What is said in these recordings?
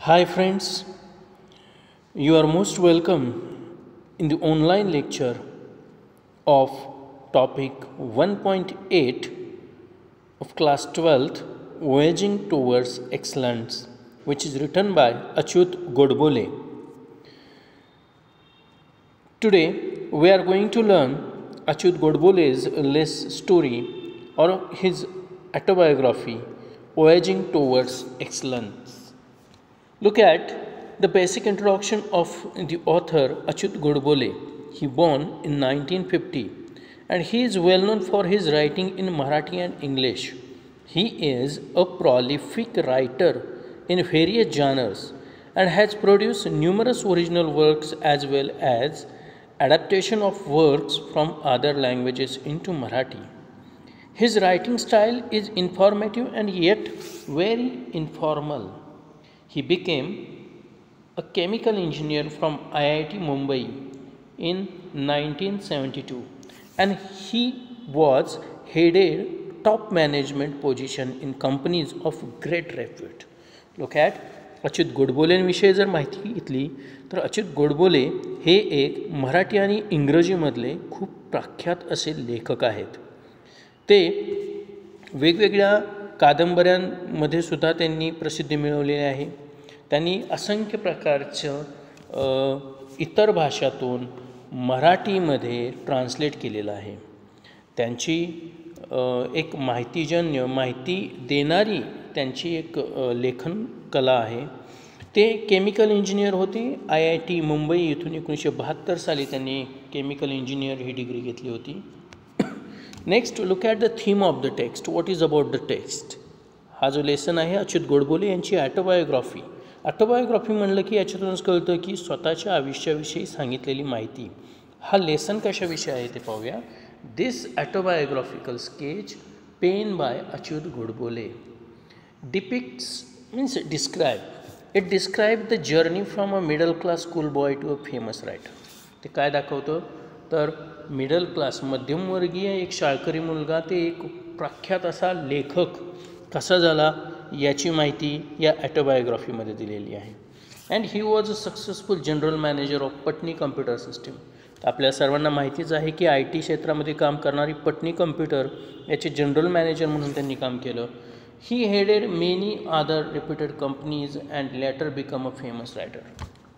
Hi friends, you are most welcome in the online lecture of topic 1.8 of class 12th Voyaging Towards Excellence, which is written by Achyut Godbole. Today we are going to learn Achyut Godbole's less story or his autobiography Voyaging Towards Excellence. Look at the basic introduction of the author Achyut Godbole. He born in 1950 and he is well known for his writing in Marathi and English. He is a prolific writer in various genres and has produced numerous original works as well as adaptation of works from other languages into Marathi. His writing style is informative and yet very informal. He became a chemical engineer from IIT Mumbai in 1972 and he was headed top management position in companies of great repute. Look at Achyut गोडबोलेंविषयी जर माहिती घेतली तर अच्युत गोडबोले हे एक मराठी आणि इंग्रजीमधले खूप प्रख्यात असे लेखक आहेत. ते वेगवेगळ्या कादंबऱ्यांमध्ये सुद्धा त्यांनी प्रसिद्धी मिळवलेली आहे. त्यांनी असंख्य प्रकारचं इतर भाषातून मराठीमध्ये ट्रान्सलेट केलेलं आहे. त्यांची एक माहिती देणारी त्यांची एक लेखन कला आहे. ते केमिकल इंजिनियर होते. IIT मुंबई येथून 1972 साली त्यांनी केमिकल इंजिनियर ही डिग्री घेतली होती. Next look at the theme of the text. What is about the text. हा जो लेसन आहे अच्युत गोडबोले यांची ॲटोबायोग्राफी. ॲटोबायोग्राफी म्हणलं की याच्यातूनच कळतं की स्वतःच्या आयुष्याविषयी सांगितलेली माहिती. हा लेसन कशाविषयी आहे ते पाहूया. This autobiographical sketch pen by Achyut Godbole depicts means it describe the journey from a middle class school boy to a famous writer. ते काय दाखवतं तर मिडल क्लास मध्यमवर्गीय एक शाळकरी मुलगा ते एक प्रख्यात असा लेखक कसा झाला याची माहिती या ॲटोबायोग्राफीमध्ये दिलेली आहे. And he was a successful general manager of Patni computer system. आपल्या सर्वांना माहितीच आहे की IT क्षेत्रामध्ये काम करणारी पटनी कम्प्युटर याचे जनरल मॅनेजर म्हणून त्यांनी काम केलं. He headed many other reputed companies and later became a famous writer.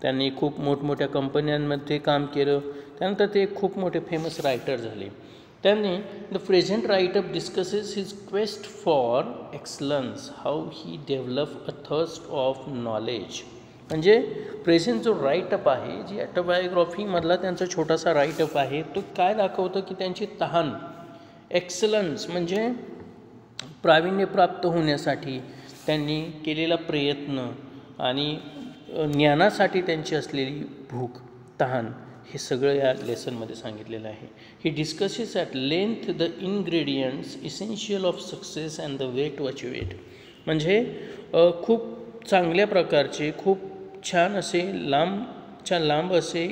त्यांनी खूप मोठमोठ्या कंपन्यांमध्ये काम केलं. त्यानंतर ते खूप मोठे फेमस रायटर झाले. त्यांनी the present writeup discusses his quest for excellence, how he develop a thirst of knowledge. म्हणजे प्रेझेंट जो राईटअप आहे, जी ॲटोबायोग्राफीमधला त्यांचा छोटासा राईटअप आहे, तो काय दाखवतं की त्यांची तहान एक्सलन्स म्हणजे प्रावीण्य प्राप्त होण्यासाठी त्यांनी केलेला प्रयत्न आणि ज्ञानासाठी त्यांची असलेली भूक तहान हे सगळं या लेसनमध्ये सांगितलेलं आहे. He discusses at length the ingredients essential of success and the way to achieve it. म्हणजे खूप चांगल्या प्रकारचे खूप छान असे लांब असे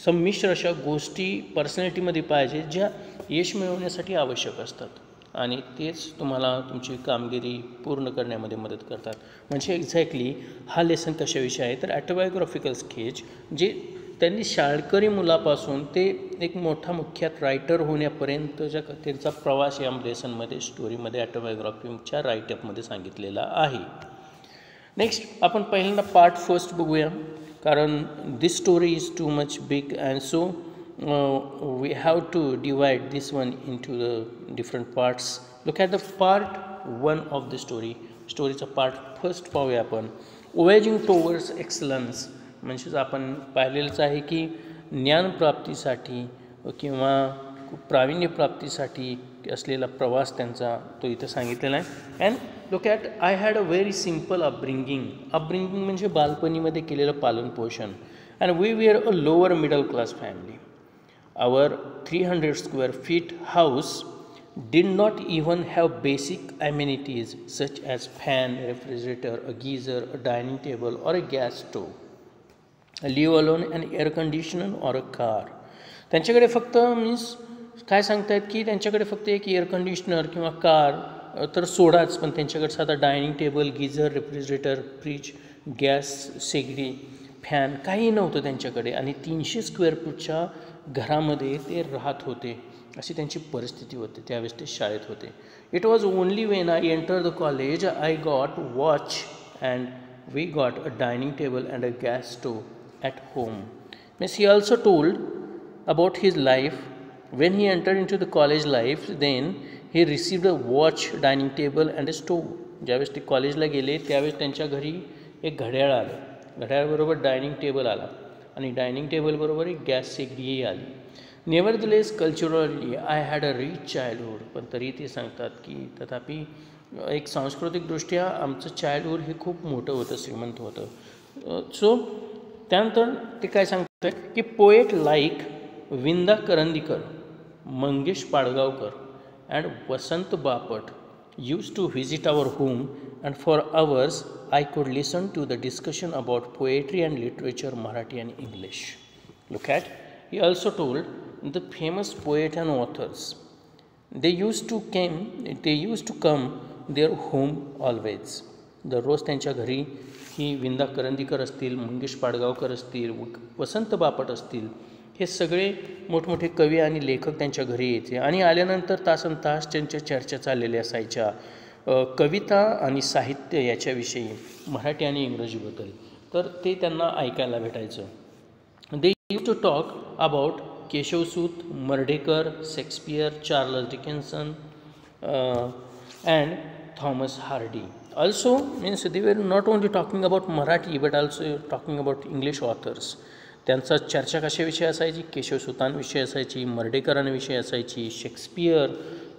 संमिश्र अशा गोष्टी पर्सनॅलिटीमध्ये पाहिजे ज्या यश मिळवण्यासाठी आवश्यक असतात आणि तेच तुम्हाला तुमची कामगिरी पूर्ण करण्यामध्ये मदत करतात. म्हणजे एक्झॅक्टली हा लेसन कशाविषयी आहे तर ॲटोबायोग्राफिकल स्केच जे त्यांनी शाळकरी मुलापासून ते एक मोठा मुख्यात रायटर होण्यापर्यंतच्या त्यांचा प्रवास या लेसनमध्ये स्टोरीमध्ये ॲटोबायोग्राफीच्या राईटअपमध्ये सांगितलेला आहे. नेक्स्ट आपण पहिल्यांदा पार्ट फर्स्ट बघूया कारण this story is too much big and so we have to divide this one into the different parts. Look at the part 1 of the story. स्टोरीचा पार्ट फर्स्ट पाहूया आपण. Voyaging towards excellence म्हणजे आपण पाहिलेलंच आहे की ज्ञानप्राप्तीसाठी किंवा प्रावीण्य प्राप्तीसाठी असलेला प्रवास त्यांचा तो इथं सांगितलेला आहे. And look at I had a very simple upbringing म्हणजे बालपणीमध्ये केलेलं पालनपोषण. And we were a lower middle class family. Our 300 square feet house did not even have basic amenities such as fan, refrigerator, a geyser, a dining table or a gas stove, leave alone an air conditioner or a car. त्यांच्याकडे फक्त काय सांगतायत की त्यांच्याकडे फक्त एक air conditioner किंवा car तर सोडाच, पण त्यांच्याकडे साधा dining table, geyser, refrigerator, fridge, gas, शेगडी, फॅन काही नव्हतं त्यांच्याकडे आणि 300 स्क्वेअर फूटच्या घरामध्ये ते राहत होते. अशी त्यांची परिस्थिती होती. त्यावेळेस ते शाळेत होते. It was only when I enter the college I got watch and we got a dining table and a gas stove at home. Means he also told about his life. When he entered into the college life, then he received a watch, dining table and a stove. ज्यावेळेस ते कॉलेजला गेले त्यावेळेस त्यांच्या घरी एक घड्याळ आलं, घड्याळबरोबर डायनिंग टेबल आला आणि डायनिंग टेबलबरोबर एक गॅस शेगडीही आली. Nevertheless culturally I had a rich childhood. पण तरी ते सांगतात की तथापि एक सांस्कृतिकदृष्ट्या आमचं चाइल्डहूड हे खूप मोठं होतं, श्रीमंत होतं. सो त्यानंतर ते काय सांगतात की poet like Vinda Karandikar, Mangesh Padgaonkar and Vasant Bapat used to visit our home, and for hours I could listen to the discussion about poetry and literature, Marathi and English. Look at, he also told the famous poet and authors. They used to come their home always. दररोज त्यांच्या घरी ही विंदा करंदीकर असतील, मंगेश पाडगावकर असतील, वसंत बापट असतील, हे सगळे मोठमोठे कवी आणि लेखक त्यांच्या घरी यायचे आणि आल्यानंतर तासनतास त्यांच्या चर्चा चाललेल्या असायच्या कविता आणि साहित्य याच्याविषयी, मराठी आणि इंग्रजीबद्दल. तर ते त्यांना ऐकायला भेटायचं. They use to talk about Keshavsut, Mardhekar, Shakespeare, Charles Dickenson and Thomas Hardy. Also means they were not only talking about Marathi but also talking about English authors. त्यांचा चर्चा कशाविषयी असायची? केशवसुतांविषयी असायची, मर्ढेकरांविषयी असायची, शेक्सपियर,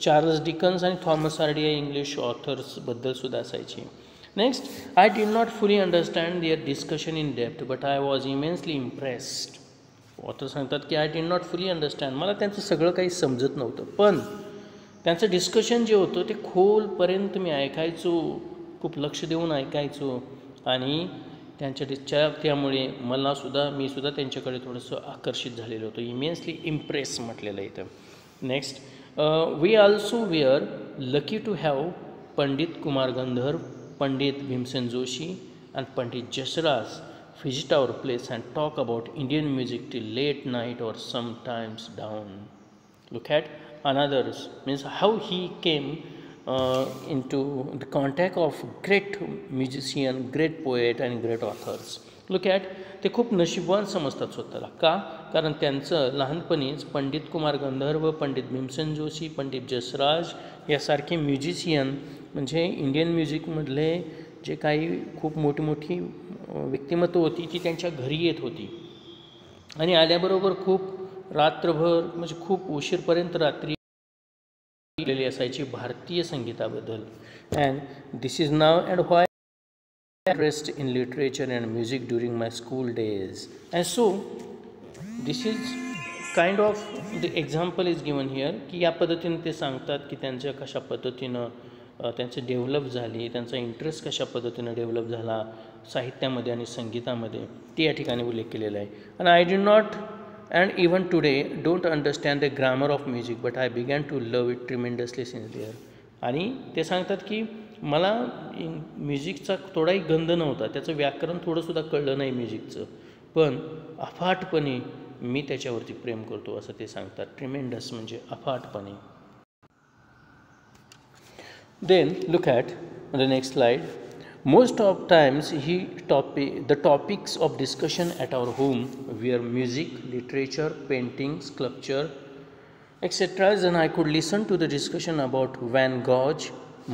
चार्ल्स डिकन्स आणि थॉमस हार्डी या English ऑथर्सबद्दलसुद्धा असायची. Next, I did not fully understand their discussion in depth but I was immensely impressed. Author सांगतात की I did not fully understand, मला त्यांचं सगळं काही समजत नव्हतं, पण त्यांचं डिस्कशन जे होतं ते खोलपर्यंत मी ऐकायचो, खूप लक्ष देऊन ऐकायचो आणि त्यामुळे मी सुद्धा त्यांच्याकडे थोडंसं आकर्षित झालेलो होतो. इमेन्सली इम्प्रेस म्हटलेलं आहे इथं. Next, we also were lucky to have Pandit Kumar Gandharva, Pandit Bhimsen Joshi and Pandit Jasraj visit our place and talk about Indian music till late night or sometimes down. Look at another's, means how he came into the contact of great musician, great poet and great authors. Look at, ते खूप नशीबवान समजतात स्वतःला. का? कारण त्यांचं लहानपणीच पंडित कुमार गंधर्व, पंडित भीमसेन जोशी, पंडित जसराज यासारखे म्युझिशियन म्हणजे इंडियन म्युझिकमधले जे काही खूप मोठी मोठी व्यक्तिमत्व होती ती त्यांच्या घरी येत होती आणि आल्याबरोबर खूप रात्रभर म्हणजे खूप उशीरपर्यंत रात्री केलेली असायची भारतीय संगीताबद्दल. And this is now and why interest in literature and music during my school days. And so this is kind of the example is given here की या पद्धतीने ते सांगतात की त्यांच्या कशा पद्धतीनं त्यांचं डेव्हलप झाली, त्यांचा इंटरेस्ट कशा पद्धतीनं डेव्हलप झाला साहित्यामध्ये आणि संगीतामध्ये, ते या ठिकाणी उल्लेख केलेला आहे. आणि I did not and even today don't understand the grammar of music but I began to love it tremendously sincere. आणि ते सांगतात की मला म्युझिकचा थोडाही गंध नव्हता, त्याचं व्याकरण थोडंसुद्धा कळलं नाही म्युझिकचं, पण अफाटपणे मी त्याच्यावरती प्रेम करतो असं ते सांगतात. ट्रिमेंडस म्हणजे अफाटपणे. Then look at the next slide. Most of times the topics of discussion at our home were music, literature, painting, sculpture, etc. And I could listen to the discussion about Van Gogh,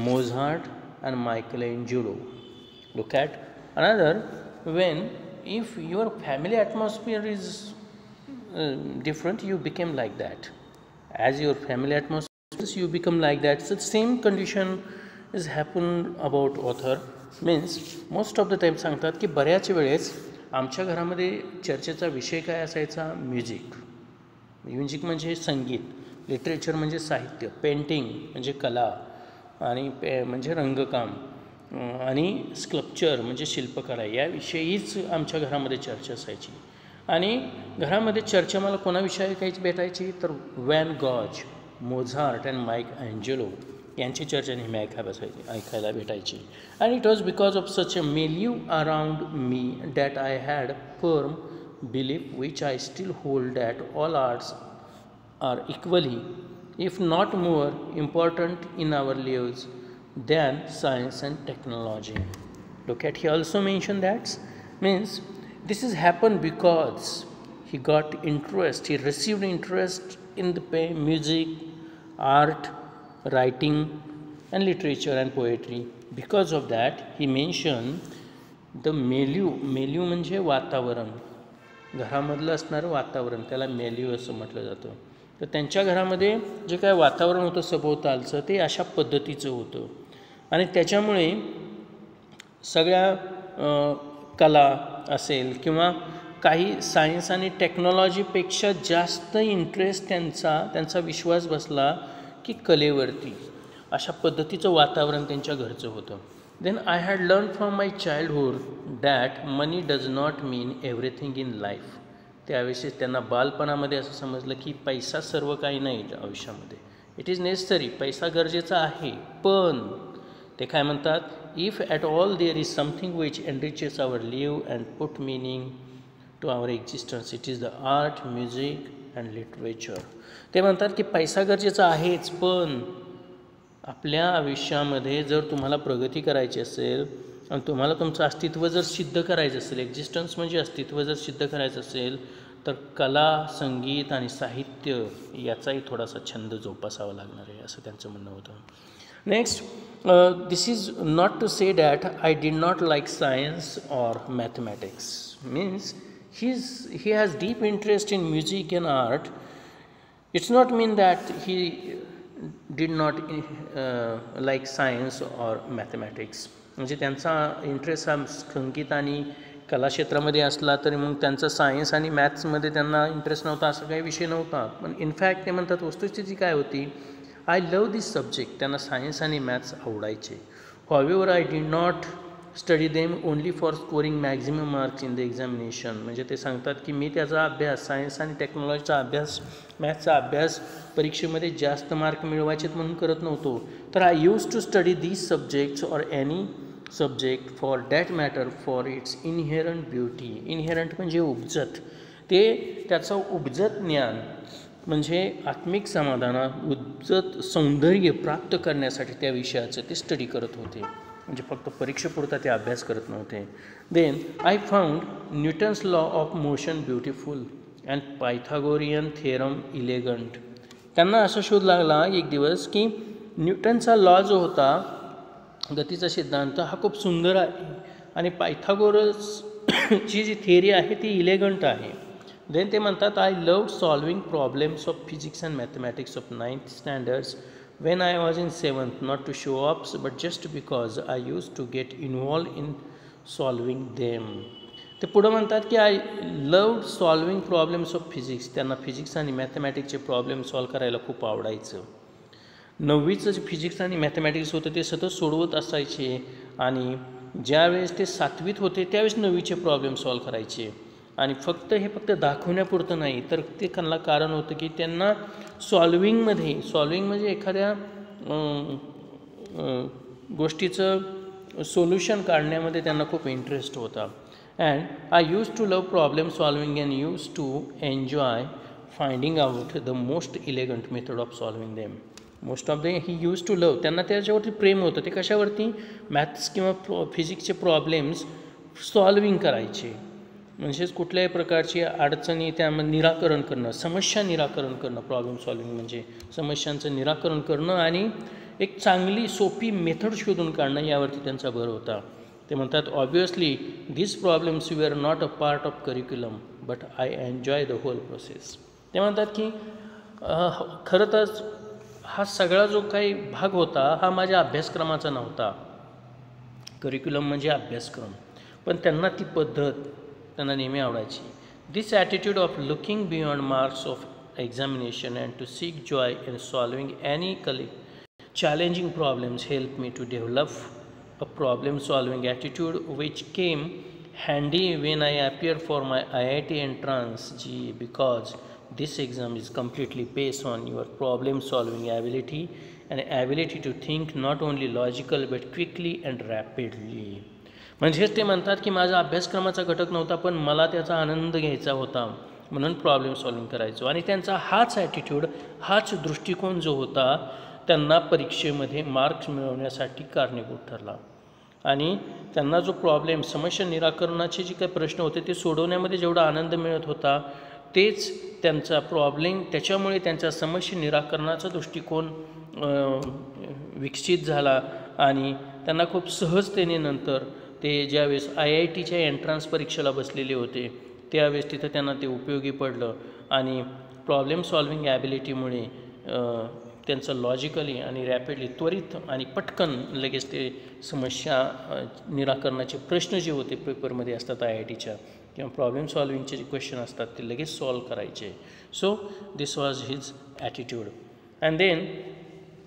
Mozart and Michelangelo. Look at another, if your family atmosphere is different, you become like that. As your family atmosphere you become like that. So same condition is happen about author. Means most of the time सांगतात की बऱ्याच वेळेस आमच्या घरामध्ये चर्चेचा विषय काय असायचा? म्युझिक म्हणजे संगीत, लिटरेचर म्हणजे साहित्य, पेंटिंग म्हणजे कला आणि म्हणजे रंगकाम आणि स्कल्पचर म्हणजे शिल्पकला, याविषयीच आमच्या घरामध्ये चर्चा असायची. आणि घरामध्ये चर्चा मला कोणाविषयी काहीच भेटायची तर वॅन गॉज, मोझार्ट अँड माइक अँजेलो यांची चर्चा नेहमी ऐकायला भेटायची. And it was because of such a milieu around me that I had firm belief which I still hold that all arts are equally if not more important in our lives than science and technology. Look at, he also mentioned that means this has happened because he got interest, he received interest in the music, art, writing and literature and poetry. Because of that he mentioned the milieu म्हणजे वातावरण, घरामधलं असणारं वातावरण, त्याला मेल्यू असं म्हटलं जातं. तर त्यांच्या घरामध्ये जे काय वातावरण होतं सभोवतालचं ते अशा पद्धतीचं होतं आणि त्याच्यामुळे सगळ्या कला असेल किंवा काही सायन्स आणि टेक्नॉलॉजीपेक्षा जास्त इंटरेस्ट त्यांचा विश्वास बसला की कलेवरती. अशा पद्धतीचं वातावरण त्यांच्या घरचं होतं. Then I had learn from my childhood that money does not mean everything in life. त्यावेळेस त्यांना बालपणामध्ये असं समजलं की पैसा सर्व काही नाही आयुष्यामध्ये. इट इज नेसेसरी, पैसा गरजेचा आहे, पण ते काय म्हणतात, if at all there is something which enriches our live and put meaning to our existence it is the art, music and literature. ते म्हणतात की पैसा गरजेचा आहेच, पण आपल्या आयुष्यामध्ये जर तुम्हाला प्रगती करायची असेल आणि तुम्हाला तुमचं अस्तित्व जर सिद्ध करायचं असेल, एक्झिस्टन्स म्हणजे अस्तित्व जर सिद्ध करायचं असेल, तर कला, संगीत आणि साहित्य याचाही थोडासा छंद जोपासावा लागणार आहे, असं त्यांचं म्हणणं होतं. Next, this is not to say that I did not like science or mathematics. Means he has deep interest in music and art. It's not mean that he did not like science or mathematics. म्हणजे त्यांचा interest हा संगीत आणि कला क्षेत्रामध्ये असला तरी मग त्यांचा सायन्स आणि मॅथ्समध्ये त्यांना इंटरेस्ट नव्हता, असा काही विषय नव्हता. पण इनफॅक्ट ते म्हणतात वस्तुस्थिती काय होती, आय लव्ह दिस सब्जेक्ट. त्यांना सायन्स आणि मॅथ्स आवडायचे. However I did not study them only for scoring maximum marks in the examination. म्हणजे ते सांगतात की मी त्याचा अभ्यास, सायन्स आणि टेक्नॉलॉजीचा अभ्यास, मॅथ्सचा अभ्यास परीक्षेमध्ये जास्त मार्क मिळवायचेत म्हणून करत नव्हतो. तर I use to study these subjects or any subject for that matter for its inherent beauty. Inherent म्हणजे उपजत, ते त्याचं उपजत ज्ञान म्हणजे आत्मिक समाधाना, उपजत सौंदर्य प्राप्त करण्यासाठी त्या विषयाचं ते स्टडी करत होते. म्हणजे फक्त परीक्षेपुरता ते अभ्यास करत नव्हते. Then I found Newton's law of motion beautiful and Pythagorean theorem elegant. त्यांना असा शोध लागला एक दिवस की न्यूटनचा लॉ जो होता, गतीचा सिद्धांत, हा खूप सुंदर आहे आणि पायथागोरसची जी थिअरी आहे ती इलेगंट आहे. देन ते म्हणतात, I love solving problems of physics and mathematics of 9th standards when I was in 7th, not to show ups but just because I used to get involved in solving them. ते पुढं म्हणतात की I love solving problems of physics. त्यांना physics आणि मॅथमॅटिक्सचे problem solve करायला खूप आवडायचं. 9वीचं जे फिजिक्स आणि मॅथमॅटिक्स होतं ते सतत सोडवत असायचे आणि ज्यावेळेस ते 7वीत होते त्यावेळेस 9वीचे प्रॉब्लेम सॉल्व करायचे. आणि फक्त दाखवण्यापुरतं नाही, तर ते त्यांना कारण होतं की त्यांना सॉल्विंग म्हणजे एखाद्या गोष्टीचं सोल्युशन काढण्यामध्ये त्यांना खूप इंटरेस्ट होता. And I use to love problem solving and use to enjoy finding out the most elegant method of solving them. Most of he use to love, त्यांना त्याच्यावरती प्रेम होतं. ते कशावरती, मॅथ्स किंवा फिजिक्सचे प्रॉब्लेम्स सॉल्विंग करायचे. म्हणजेच कुठल्याही प्रकारची अडचणी त्यामध्ये निराकरण करणं, समस्या निराकरण करणं. प्रॉब्लेम सॉल्विंग म्हणजे समस्यांचं निराकरण करणं आणि एक चांगली सोपी मेथड शोधून काढणं, यावरती त्यांचा भर होता. ते म्हणतात, obviously this problems we are not a part of curriculum but I enjoy the whole process. ते म्हणतात की खरं तर हा सगळा जो काही भाग होता हा माझ्या अभ्यासक्रमाचा नव्हता. करिक्युलम म्हणजे अभ्यासक्रम, पण त्यांना ती पद्धत त्यांना नेहमी आवडायची. This attitude of looking beyond marks of examination and to seek joy in solving any challenging problems help me to develop a problem solving attitude which came handy when I appear for my IIT entrance because this exam is completely based on your problem solving ability and ability to think not only logical but quickly and rapidly. म्हणजेच ते म्हणतात की माझा अभ्यासक्रमाचा घटक नव्हता, पण मला त्याचा आनंद घ्यायचा होता, म्हणून प्रॉब्लेम सॉल्विंग करायचो. आणि त्यांचा हाच ॲटिट्यूड, हाच दृष्टिकोन जो होता त्यांना परीक्षेमध्ये मार्क्स मिळवण्यासाठी कारणीभूत ठरला. आणि त्यांना जो प्रॉब्लेम, समस्या निराकरणाचे जे काही प्रश्न होते ते सोडवण्यामध्ये जेवढा आनंद मिळत होता, तेच त्यांचा प्रॉब्लेम, त्याच्यामुळे त्यांच्या समस्या निराकरणाचा दृष्टिकोन विकसित झाला. आणि त्यांना खूप सहजतेने नंतर ते ज्यावेळेस IITच्या एंट्रन्स परीक्षेला बसलेले होते त्यावेळेस तिथं त्यांना ते उपयोगी पडलं. आणि प्रॉब्लेम सॉल्विंग ॲबिलिटीमुळे त्यांचं लॉजिकली आणि रॅपिडली, त्वरित आणि पटकन लगेच ते समस्या निराकरणाचे प्रश्न जे होते पेपरमध्ये असतात IITच्या, किंवा प्रॉब्लेम सॉल्विंगचे जे क्वेश्चन असतात ते लगेच सॉल्व करायचे. So this was his attitude. And then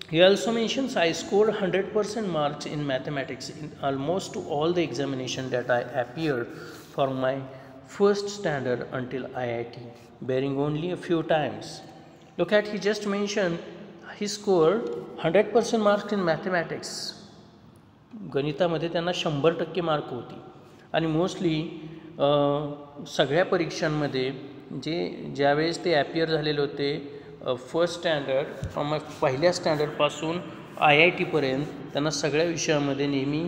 he also mentions, I scored 100% marks in mathematics in almost all the examination that I appeared for my first standard until IIT, bearing only a few times. Look at, he just mentioned he scored 100% marks in mathematics. गणितामध्ये त्यांना 100% mark होती. आणि mostly सगळ्या परीक्षांमध्ये ज्यावेळेस ते appear झालेले होते फर्स्ट स्टँडर्ड, मग पहिल्या स्टँडर्डपासून IITपर्यंत त्यांना सगळ्या विषयामध्ये नेहमी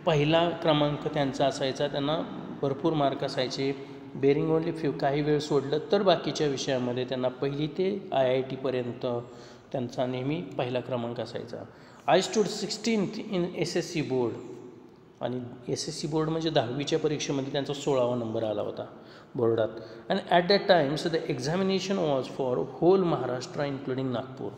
पहिला क्रमांक त्यांचा असायचा. त्यांना भरपूर मार्क असायचे. बेरिंग ओनली फ्यू, काही वेळ सोडलं तर बाकीच्या विषयामध्ये त्यांना पहिली ते IITपर्यंत त्यांचा नेहमी पहिला क्रमांक असायचा. I stood 16th in SSC board. आणि SSC बोर्ड म्हणजे 10वीच्या परीक्षेमध्ये त्यांचा 16वा नंबर आला होता बोर्डात. And at that times the examination was for whole Maharashtra including Nagpur.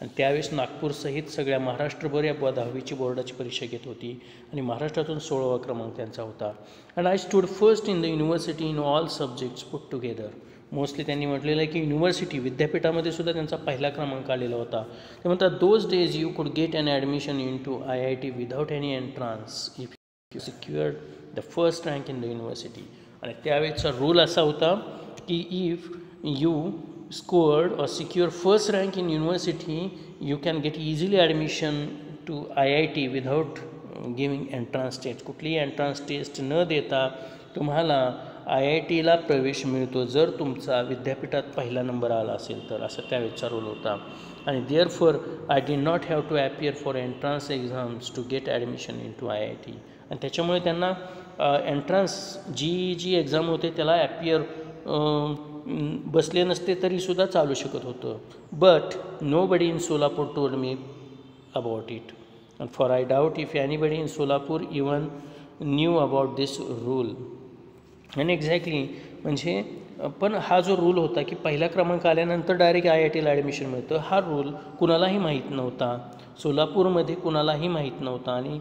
आणि त्यावेळेस नागपूरसहित सगळ्या महाराष्ट्रभर या 10वीची बोर्डाची परीक्षा घेत होती. आणि महाराष्ट्रातून 16वा क्रमांक त्यांचा होता. And I stood first in the university in all subjects put together. Mostly त्यांनी म्हटलेलं आहे की युनिव्हर्सिटी, विद्यापीठामध्ये सुद्धा त्यांचा पहिला क्रमांक आलेला होता. ते म्हणतात, those days you could get an admission in to IIT without any entrance if you secured the first rank in the university. आणि त्यावेळेचा रूल असा होता की if you scored or secure first rank in university, you can get easily admission to IIT without giving entrance test. कुठलीही entrance taste न देता तुम्हाला IITला प्रवेश मिळतो जर तुमचा विद्यापीठात पहिला नंबर आला असेल तर, असा त्यावेळेचा रूल होता. आणि therefore I did not have to appear for entrance exams to get admission in to IIT. आणि त्याच्यामुळे त्यांना एंट्रान्स जी एक्झाम होते त्याला ॲपियर बसले नसते तरीसुद्धा चालू शकत होतं. But nobody in Solapur told me about it. And for I doubt if anybody in Solapur even knew about this rule. आणि एक्झॅक्टली म्हणजे पण हा जो रूल होता की पहिला क्रमांक आल्यानंतर डायरेक्ट IITला ॲडमिशन मिळतं, हा रूल कुणालाही माहीत नव्हता. सोलापूरमध्ये कुणालाही माहीत नव्हता आणि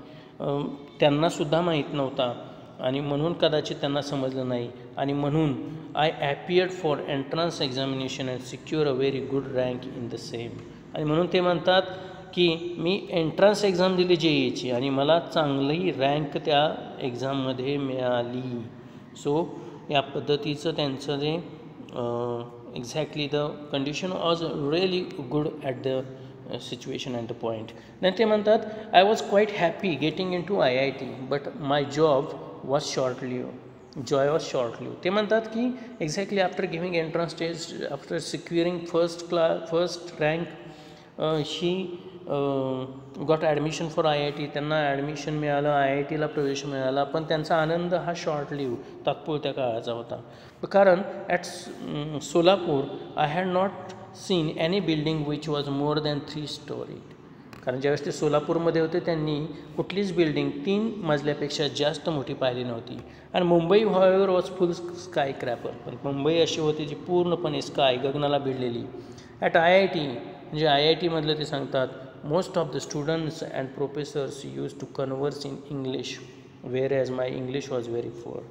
त्यांनासुद्धा माहीत नव्हता. आणि म्हणून कदाचित त्यांना समजलं नाही. आणि म्हणून I appeared for entrance examination and secure a very good rank in the same. आणि म्हणून ते म्हणतात की मी एंट्रन्स एक्झाम दिली JEEची आणि मला चांगली रँक त्या एक्झाममध्ये मिळाली. सो या पद्धतीचं त्यांचं जे exactly the condition was really good at the situation and the point. then ते म्हणतात, I was quite happy getting in to IIT but my job was short live. Joy was short live. ते म्हणतात की exactly after giving entrance test, after securing first rank she got admission for IIT. त्यांना admission मिळालं, IITला प्रवेश मिळाला, पण त्यांचा आनंद हा शॉर्ट लिव्ह, तात्पुरत्या काळाचा होता. कारण at Solapur I had not seen any building which was more than 3 story. कारण ज्यावेळेस ते सोलापूरमध्ये होते त्यांनी कुठलीच बिल्डिंग 3 मजल्यापेक्षा जास्त मोठी पाहिली नव्हती. आणि Mumbai however was full skyscraper. पण मुंबई अशी होती जी पूर्णपणे स्काय, गगनाला भिडलेली. ॲट IIT म्हणजे IITमधलं ते सांगतात, most of the students and professors use to converse in English whereas my English was very poor.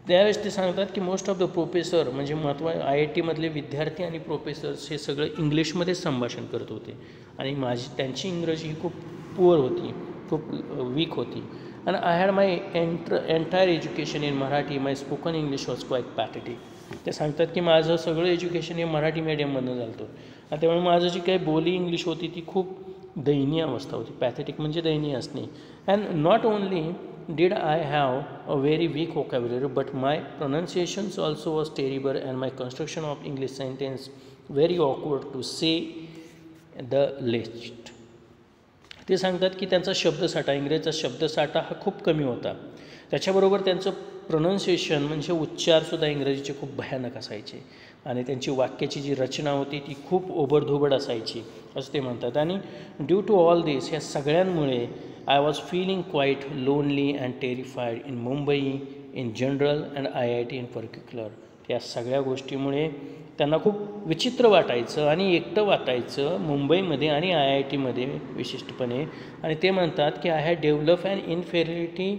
त्यावेळेस ते सांगतात की मोस्ट ऑफ द प्रोफेसर म्हणजे IITमधले विद्यार्थी आणि प्रोफेसर्स हे सगळं इंग्लिशमध्येच संभाषण करत होते. आणि त्यांची इंग्रजी ही खूप पुअर होती, खूप वीक होती. आणि I had my entire education in Marathi. My spoken English was quite pathetic. ते सांगतात की माझं सगळं एज्युकेशन हे मराठी मीडियममधनं झालं होतं. आणि त्यामुळे माझं जी काही बोली इंग्लिश होती ती खूप दयनीय अवस्था होती. पॅथेटिक म्हणजे दयनीय असणे. And not only did I have a very weak vocabulary, but my pronunciations also was terrible and my construction of English sentence very awkward to say the least. ते सांगतात की त्यांचा शब्दसाठा, इंग्रजीचा शब्दसाठा हा खूप कमी होता. त्याच्याबरोबर त्यांचं प्रोनाऊन्सिएशन म्हणजे उच्चारसुद्धा इंग्रजीचे खूप भयानक असायचे आणि त्यांची वाक्याची जी रचना होती ती खूप ओबडधोबड असायची असं ते म्हणतात. आणि ड्यू टू ऑल दिस, ह्या सगळ्यांमुळे I was feeling quite lonely and terrified in Mumbai in general and IIT in particular. या सगळ्या गोष्टीमुळे त्यांना खूप विचित्र वाटायचं आणि एकटं वाटायचं मुंबईमध्ये आणि IITमध्ये विशिष्टपणे. आणि ते म्हणतात की I had develop and inferiority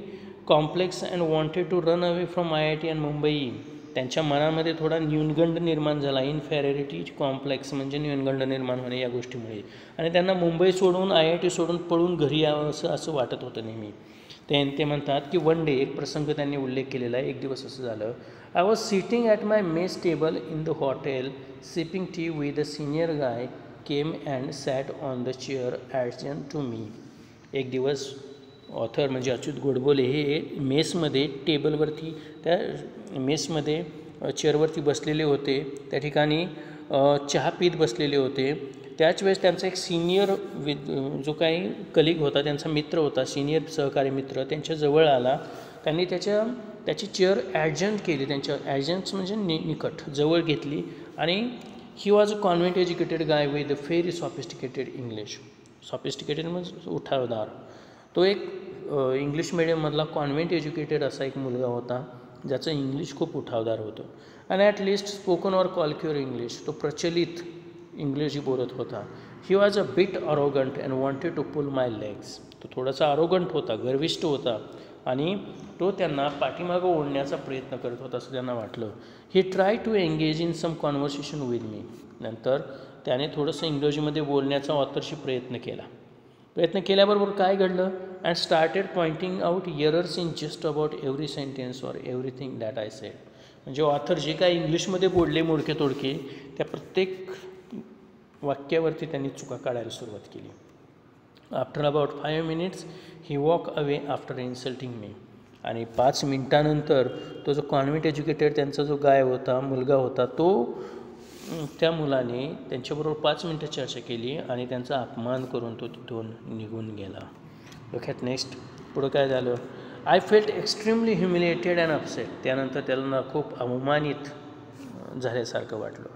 complex and wanted to run away from IIT and Mumbai. त्यांच्या मनामध्ये थोडा न्यूनगंड निर्माण झाला. इन्फेरिटी कॉम्प्लेक्स म्हणजे न्यूनगंड निर्माण होणे या गोष्टीमुळे. आणि त्यांना मुंबई सोडून IIT सोडून पळून घरी यावं असं वाटत होतं नेहमी. ते म्हणतात की वन डे, एक प्रसंग त्यांनी उल्लेख केलेला आहे, एक दिवस असं झालं. I was sitting at my mess table in the hotel sipping tea with a senior guy came and sat on the chair adjacent to me. एक दिवस ऑथर म्हणजे अच्युत गोडबोले हे मेसमध्ये टेबलवरती, त्या मेसमध्ये चेअरवरती बसलेले होते. त्या ठिकाणी चहा पीत बसलेले होते. त्याच वेळेस त्यांचा एक सिनियर जो काही कलिग होता, त्यांचा मित्र होता, सिनियर सहकारी मित्र त्यांच्या जवळ आला. त्यांनी त्याची चेअर ॲडजंट केली, त्यांच्या ॲडजंट्स म्हणजे निकट जवळ घेतली. आणि ही was a convent educated guy with a very sophisticated English. Sophisticated म्हणजे उठावदार. तो एक इंग्लिश मिडियममधला कॉन्व्हेंट एज्युकेटेड असा एक मुलगा होता ज्याचं इंग्लिश खूप उठावदार होतं. And at least spoken or colloquial English, तो प्रचलित इंग्रजी बोलत होता. He was a bit arrogant and wanted to pull my legs. तो थोडासा अरोगंट होता, गर्विष्ठ होता आणि तो त्यांना पाठीमागं ओढण्याचा प्रयत्न करत होता असं त्यांना वाटलं. He try to engage in some conversation with me. नंतर त्याने थोडंसं इंग्रजीमध्ये बोलण्याचा ऑथरशी प्रयत्न केल्याबरोबर काय घडलं? And started pointing out errors in just about every sentence or everything that I said. म्हणजे ऑथर जे काय इंग्लिशमध्ये बोलले मोडके तोडके, त्या प्रत्येक वाक्यावरती त्यांनी चुका काढायला सुरुवात केली. After about 5 minutes he walk away after insulting me. आणि 5 मिनिटानंतर तो जो कॉन्व्हेंट एज्युकेटेड त्यांचा जो गाय होता, मुलगा होता, तो त्या मुलाने त्यांच्याबरोबर 5 मिनटं चर्चा केली आणि त्यांचा अपमान करून तो तिथून निघून गेला. Look at next. पुढं काय झालं? I felt extremely humiliated and upset. त्यानंतर त्याला खूप अवमानित झाल्यासारखं वाटलं.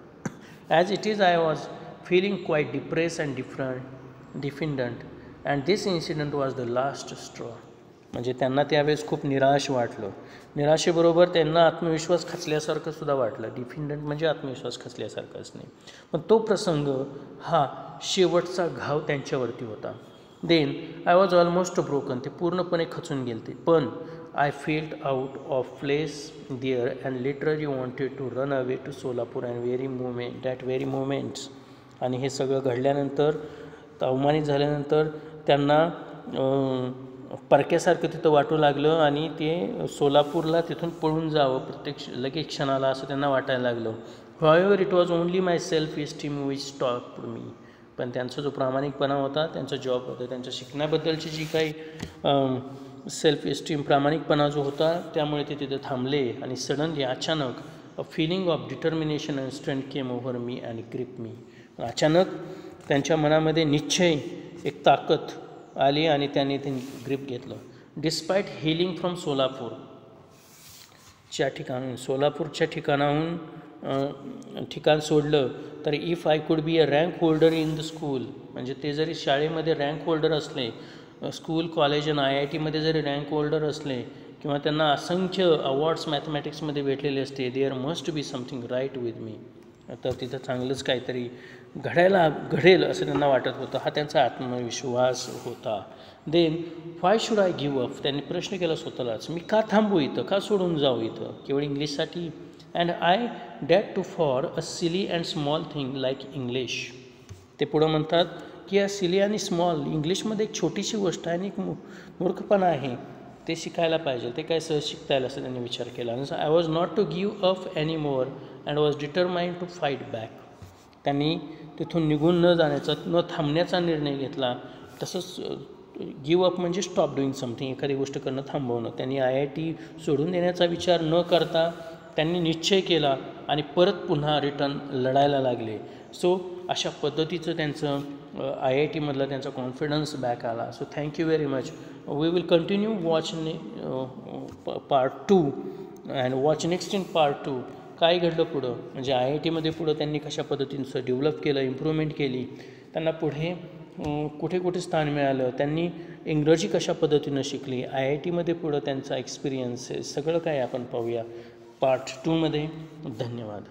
As it is I was feeling quite depress and diffident and this incident was the last straw. म्हणजे त्यांना त्यावेळेस खूप निराश वाटलं. निराशेबरोबर त्यांना आत्मविश्वास खचल्यासारखं सुद्धा वाटलं. डिफिंडंट म्हणजे आत्मविश्वास खचल्यासारखं असणे. पण तो प्रसंग हा शेवटचा घाव त्यांच्यावरती होता. Then I was almost broken. ते पूर्णपणे खचून गेले. पण I felt out of place there and literally wanted to run away to Solapur and that very moments. आणि हे सगळं घडल्यानंतर, अवमानित झाल्यानंतर त्यांना परक्यासारखं तिथं वाटू लागलं आणि ते सोलापूरला तिथून पळून जावं लगेच क्षणाला असं त्यांना वाटायला लागलं. However it was only my self esteem which stopped me. पण त्यांचा जो प्रामाणिकपणा होता, त्यांचा जॉब होता, त्यांच्या शिकण्याबद्दलची जी काही सेल्फ इस्टीम, प्रामाणिकपणा जो होता, त्यामुळे ते तिथे थांबले. आणि सडनली अचानक a feeling of determination and strength came over me and grip me. अचानक त्यांच्या मनामध्ये निश्चय, एक ताकद आली आणि त्यांनी ते ग्रिप घेतलं. डिस्पाईट हिलिंग फ्रॉम सोलापूरच्या ठिकाणाहून ठिकाण सोडलं तर if I could be a rank holder in the school. म्हणजे ते जरी शाळेमध्ये रँक होल्डर असले, स्कूल, कॉलेज आणि IITमध्ये जरी रँक होल्डर असले किंवा त्यांना असंख्य अवॉर्ड्स मॅथमॅटिक्समध्ये भेटलेले असते, there must be something right with me. तर तिथं चांगलंच काहीतरी घडेल असं त्यांना वाटत होतं. हा त्यांचा आत्मविश्वास होता. Then why should I give up. त्यांनी प्रश्न केला स्वतःलाच, मी का थांबू इथं, का सोडून जाऊ इथं केवळ इंग्लिशसाठी. And I that to for a silly and small thing like English. ते पुढं म्हणतात की या सिली आणि स्मॉल, इंग्लिशमध्ये एक छोटीशी गोष्ट आहे आणि एक मूर्खपणा आहे, ते शिकायला पाहिजे, ते काय सहज शिकता येईल असं त्यांनी विचार केला. I was not to give up any more and was determined to fight back. त्यांनी तिथून निघून न जाण्याचा, न थांबण्याचा निर्णय घेतला. तसंच गिव अप म्हणजे स्टॉप डुईंग समथिंग, एखादी गोष्ट करणं थांबवणं. त्यांनी IIT सोडून देण्याचा विचार न करता त्यांनी निश्चय केला आणि परत पुन्हा रिटर्न लढायला लागले. सो अशा पद्धतीचं त्यांचं IITमधलं त्यांचा कॉन्फिडन्स बॅक आला. So thank you very much. We will continue watch part 2 and watch next in part 2. काय घडलं पुढं, म्हणजे IITमध्ये पुढं त्यांनी कशा पद्धतीचं डेव्हलप केलं, इम्प्रूव्हमेंट केली, त्यांना पुढे कुठे कुठे स्थान मिळालं, त्यांनी इंग्रजी कशा पद्धतीनं शिकली, IITमध्ये पुढं त्यांचा एक्सपिरियन्स आहे, सगळं काय आपण पाहूया पार्ट 2मध्ये. धन्यवाद.